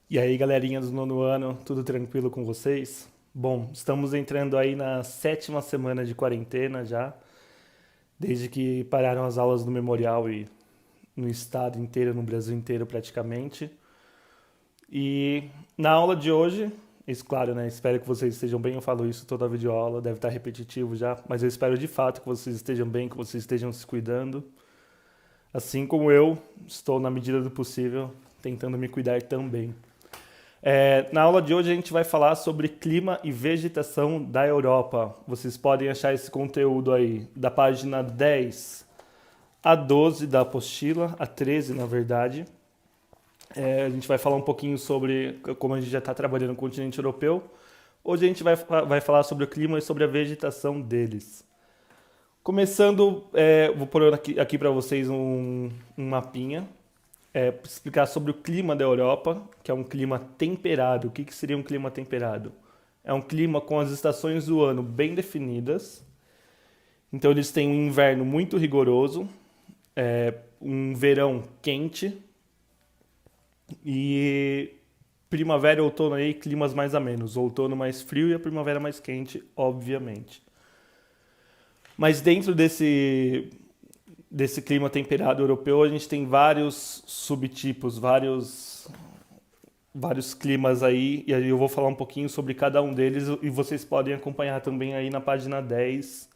E aí, galerinha do nono ano, tudo tranquilo com vocês? Bom, estamos entrando aí na sétima semana de quarentena já, desde que pararam as aulas no Memorial e no estado inteiro, no Brasil inteiro praticamente. E na aula de hoje, isso claro, né? Espero que vocês estejam bem, eu falo isso toda a videoaula, deve estar repetitivo já, mas eu espero de fato que vocês estejam bem, que vocês estejam se cuidando. Assim como eu estou, na medida do possível, tentando me cuidar também. Na aula de hoje a gente vai falar sobre clima e vegetação da Europa. Vocês podem achar esse conteúdo aí da página 10 a 12 da apostila, a 13 na verdade. A gente vai falar um pouquinho sobre como a gente já está trabalhando no continente europeu. Hoje a gente vai falar sobre o clima e sobre a vegetação deles. Começando, vou pôr aqui para vocês um mapinha explicar sobre o clima da Europa, que é um clima temperado. O que seria um clima temperado? É um clima com as estações do ano bem definidas. Então eles têm um inverno muito rigoroso, um verão quente e primavera e outono aí climas mais amenos. O outono mais frio e a primavera mais quente, obviamente. Mas dentro desse clima temperado europeu, a gente tem vários subtipos, vários climas aí, e aí eu vou falar um pouquinho sobre cada um deles e vocês podem acompanhar também aí na página 10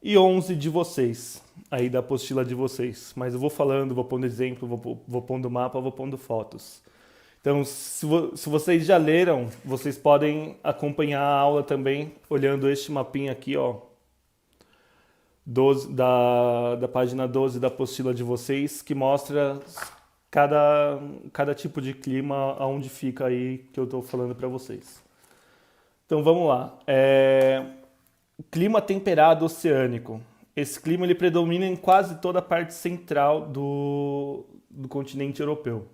e 11 de vocês, aí da apostila de vocês. Mas eu vou falando, vou pondo exemplo, vou pondo mapa, vou pondo fotos. Então, se vocês já leram, vocês podem acompanhar a aula também olhando este mapinha aqui, ó, 12, da página 12 da apostila de vocês, que mostra cada tipo de clima aonde fica aí que eu estou falando para vocês. Então vamos lá. Clima temperado oceânico. Esse clima ele predomina em quase toda a parte central do continente europeu.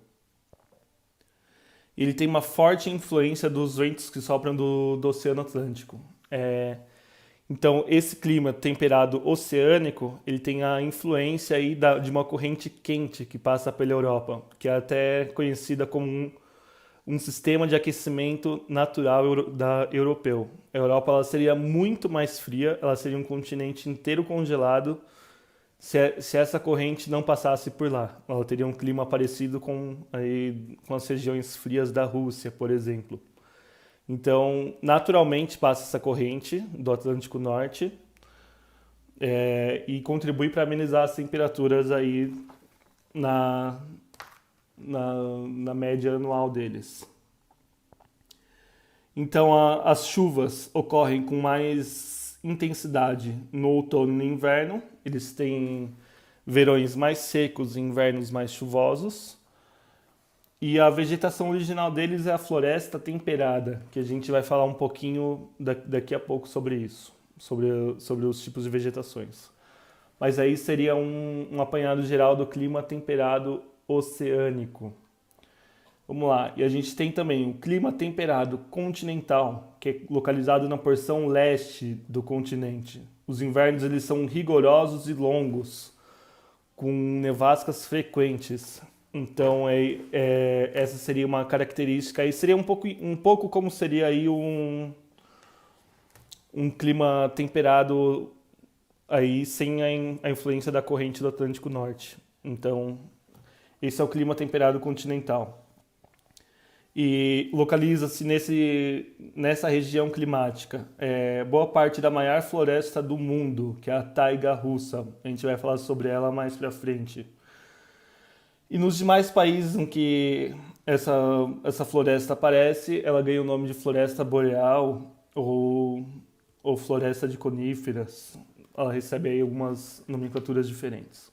Ele tem uma forte influência dos ventos que sopram do Oceano Atlântico. Então, esse clima temperado oceânico, ele tem a influência aí de uma corrente quente que passa pela Europa, que é até conhecida como um sistema de aquecimento natural europeu. A Europa ela seria muito mais fria, ela seria um continente inteiro congelado se essa corrente não passasse por lá. Ela teria um clima parecido com as regiões frias da Rússia, por exemplo. Então, naturalmente passa essa corrente do Atlântico Norte e contribui para amenizar as temperaturas aí na, na média anual deles. Então, as chuvas ocorrem com mais intensidade no outono e no inverno. Eles têm verões mais secos e invernos mais chuvosos. E a vegetação original deles é a floresta temperada, que a gente vai falar um pouquinho daqui a pouco sobre isso, sobre os tipos de vegetações. Mas aí seria um apanhado geral do clima temperado oceânico. Vamos lá, e a gente tem também o clima temperado continental, que é localizado na porção leste do continente. Os invernos eles são rigorosos e longos, com nevascas frequentes. Então, essa seria uma característica. E seria um pouco como seria aí um clima temperado aí sem a influência da corrente do Atlântico Norte. Então, esse é o clima temperado continental. E localiza-se nessa região climática. Boa parte da maior floresta do mundo, que é a taiga russa. A gente vai falar sobre ela mais pra frente. E nos demais países em que essa floresta aparece, ela ganha o nome de floresta boreal ou floresta de coníferas. Ela recebe aí algumas nomenclaturas diferentes.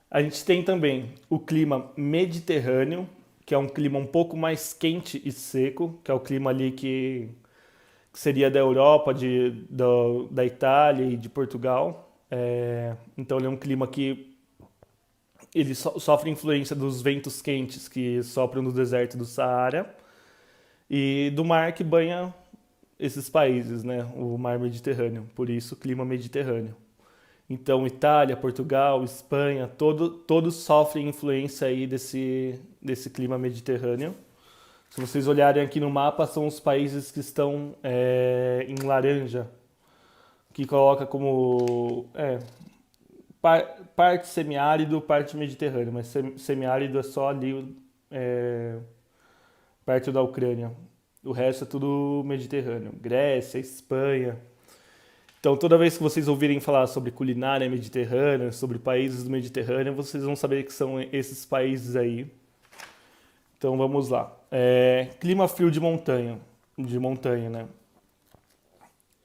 A gente tem também o clima mediterrâneo, que é um clima um pouco mais quente e seco, que é o clima ali que seria da Europa, da Itália e de Portugal. Então ele é um clima que ele sofre influência dos ventos quentes que sopram no deserto do Saara e do mar que banha esses países, né? O mar Mediterrâneo, por isso clima mediterrâneo. Então Itália, Portugal, Espanha, todos sofrem influência aí desse clima mediterrâneo. Se vocês olharem aqui no mapa, são os países que estão em laranja, que coloca como parte semiárido, parte mediterrâneo, mas semiárido é só ali é, perto da Ucrânia. O resto é tudo mediterrâneo. Grécia, Espanha. Então, toda vez que vocês ouvirem falar sobre culinária mediterrânea, sobre países do Mediterrâneo, vocês vão saber que são esses países aí. Então, vamos lá. Clima frio de montanha, né?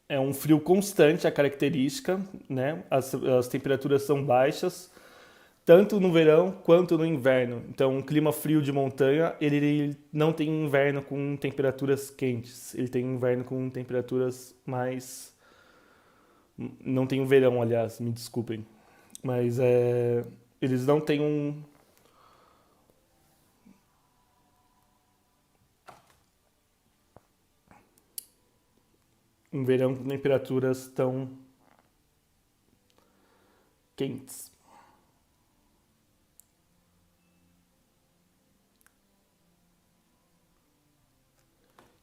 É um frio constante, a característica, né? As temperaturas são baixas, tanto no verão quanto no inverno. Então, um clima frio de montanha, ele não tem inverno com temperaturas quentes. Ele tem inverno com temperaturas mais... Não tem o verão, aliás, me desculpem. Mas eles não têm um verão com temperaturas tão quentes.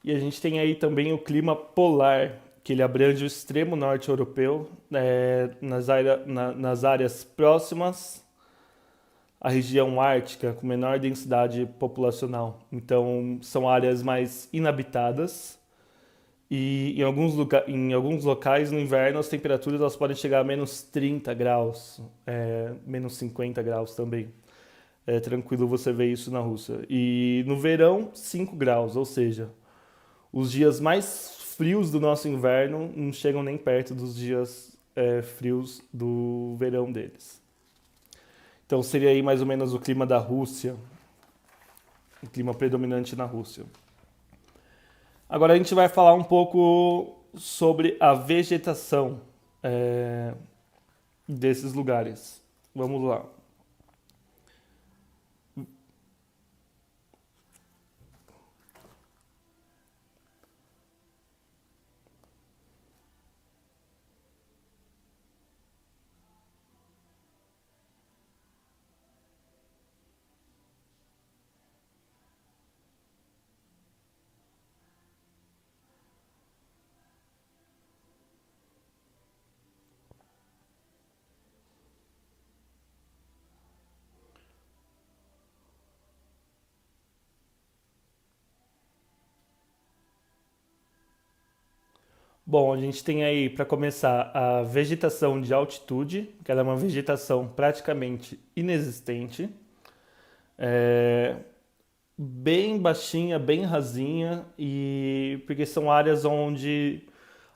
E a gente tem aí também o clima polar, que ele abrange o extremo norte europeu, nas áreas próximas à região ártica, com menor densidade populacional. Então, são áreas mais inabitadas. E em alguns locais no inverno as temperaturas elas podem chegar a menos 30 graus, menos 50 graus também. É tranquilo você ver isso na Rússia. E no verão, 5 graus, ou seja, os dias mais frios do nosso inverno não chegam nem perto dos dias frios do verão deles. Então seria aí mais ou menos o clima da Rússia, o clima predominante na Rússia. Agora a gente vai falar um pouco sobre a vegetação desses lugares. Vamos lá. Bom, a gente tem aí, para começar, a vegetação de altitude, que ela é uma vegetação praticamente inexistente, é, bem baixinha, bem rasinha, e porque são áreas onde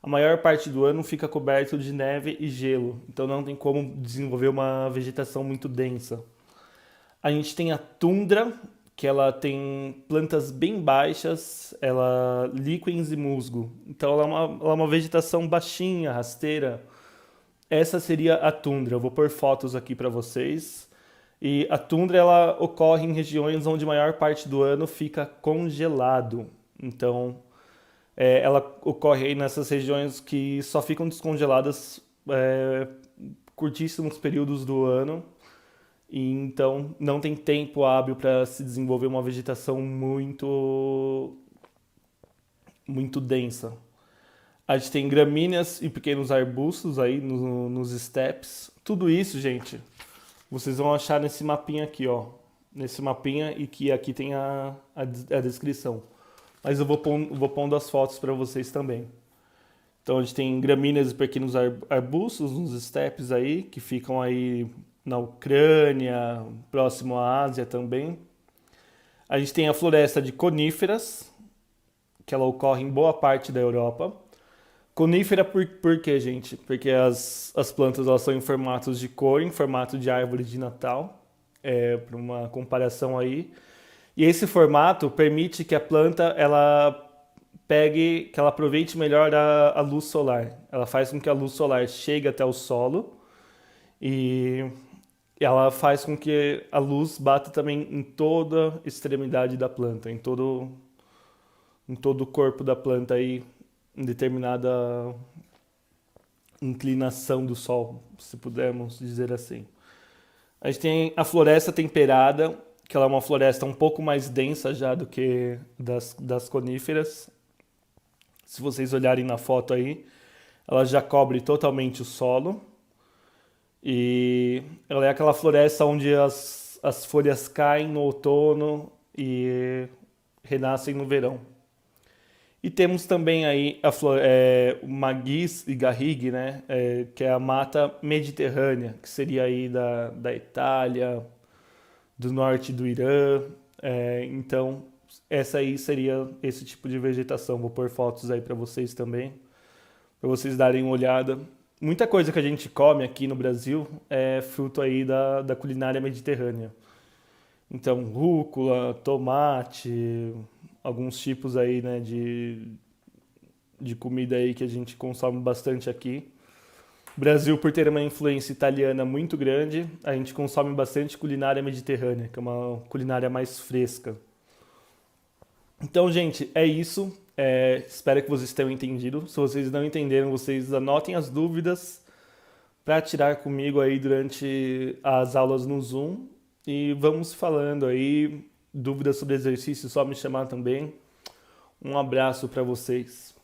a maior parte do ano fica coberto de neve e gelo, então não tem como desenvolver uma vegetação muito densa. A gente tem a tundra, que ela tem plantas bem baixas, ela líquens e musgo. Então ela é uma vegetação baixinha, rasteira. Essa seria a tundra. Eu vou pôr fotos aqui para vocês. E a tundra ela ocorre em regiões onde a maior parte do ano fica congelado. Então ela ocorre aí nessas regiões que só ficam descongeladas curtíssimos períodos do ano. E então não tem tempo hábil para se desenvolver uma vegetação muito densa. A gente tem gramíneas e pequenos arbustos aí nos steppes. Tudo isso, gente, vocês vão achar nesse mapinha aqui, ó. Nesse mapinha e que aqui tem a descrição. Mas eu vou pondo as fotos para vocês também. Então a gente tem gramíneas e pequenos arbustos nos steppes aí, que ficam aí na Ucrânia, próximo à Ásia também. A gente tem a floresta de coníferas, que ela ocorre em boa parte da Europa. Conífera por quê, gente? Porque as plantas elas são em formatos de cor, em formato de árvore de Natal, para uma comparação aí. E esse formato permite que a planta ela que ela aproveite melhor a luz solar. Ela faz com que a luz solar chegue até o solo e ela faz com que a luz bata também em toda a extremidade da planta, em todo o corpo da planta aí, em determinada inclinação do sol, se pudermos dizer assim. A gente tem a floresta temperada, que ela é uma floresta um pouco mais densa já do que das coníferas. Se vocês olharem na foto aí, ela já cobre totalmente o solo. E ela é aquela floresta onde as folhas caem no outono e renascem no verão. E temos também aí o Magis e Garrigue, né? Que é a mata mediterrânea, que seria aí da Itália, do norte do Irã. Então, essa aí seria esse tipo de vegetação. Vou pôr fotos aí para vocês também, para vocês darem uma olhada. Muita coisa que a gente come aqui no Brasil é fruto aí da culinária mediterrânea. Então, rúcula, tomate, alguns tipos aí, né, de comida aí que a gente consome bastante aqui. O Brasil, por ter uma influência italiana muito grande, a gente consome bastante culinária mediterrânea, que é uma culinária mais fresca. Então, gente, é isso. Espero que vocês tenham entendido. Se vocês não entenderam, vocês anotem as dúvidas para tirar comigo aí durante as aulas no Zoom. E vamos falando aí. Dúvidas sobre exercício, só me chamar também. Um abraço para vocês.